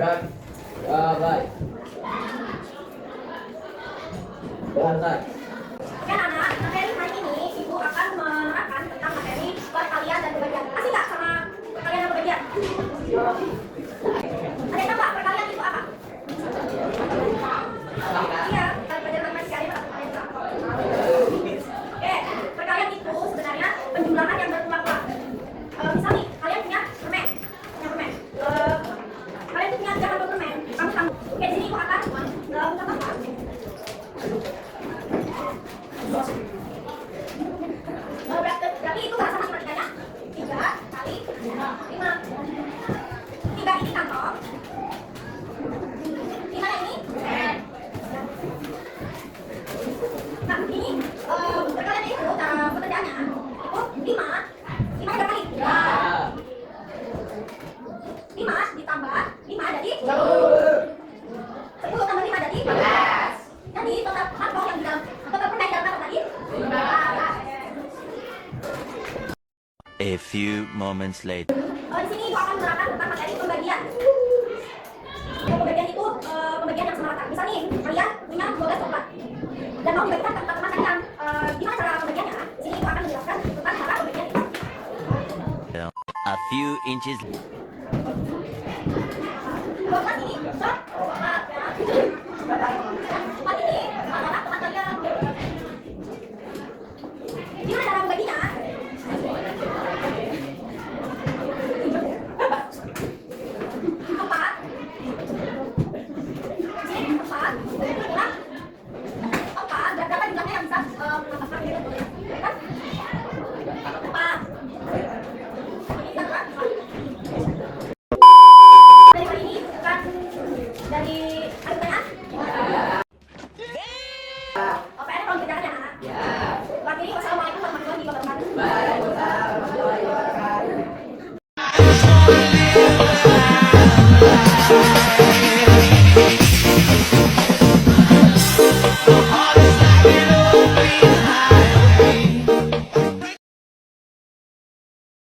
gerak. Ya, baik. Berangkat. Oke anak, materi hari ini Ibu akan menerangkan tentang materi perkalian dan pembagian. Masih nggak sama perkalian dan pembagian? Ada yang tahu nggak perkalian itu apa? Iya, kalau pelajaran matematika ini Oke, perkalian itu sebenarnya penjumlahan yang berulang-ulang. Misal nih, kalian punya permen. Kalian tuh punya 30 permen. Kamu sanggup. Oke, di sini Ibu akan menambahkan. Berarti itu bahasa matematikanya 3 kali 5. 3 ini kantong. 5 ini pen. Nah ini perkalian itu cara pekerjaannya itu 5 ada kali 5 ditambah 5 jadi 10 tambah 5 jadi 15. Jadi total kantong yang di dalam total permen dalam kantong tadi 15. A few moments later. Di sini Ibu akan menerangkan tentang materi pembagian. Pembagian itu pembagian yang sama rata. Misal nih, kalian punya 12 coklat dan mau dibagikan ke teman kalian. Gimana cara pembagiannya? Di sini Ibu akan menjelaskan tentang cara pembagian itu. A few inches. Coklat ini coklat ini adalah teman kalian. Gimana cara membaginya? Wassalamualaikum warahmatullahi wabarakatuh.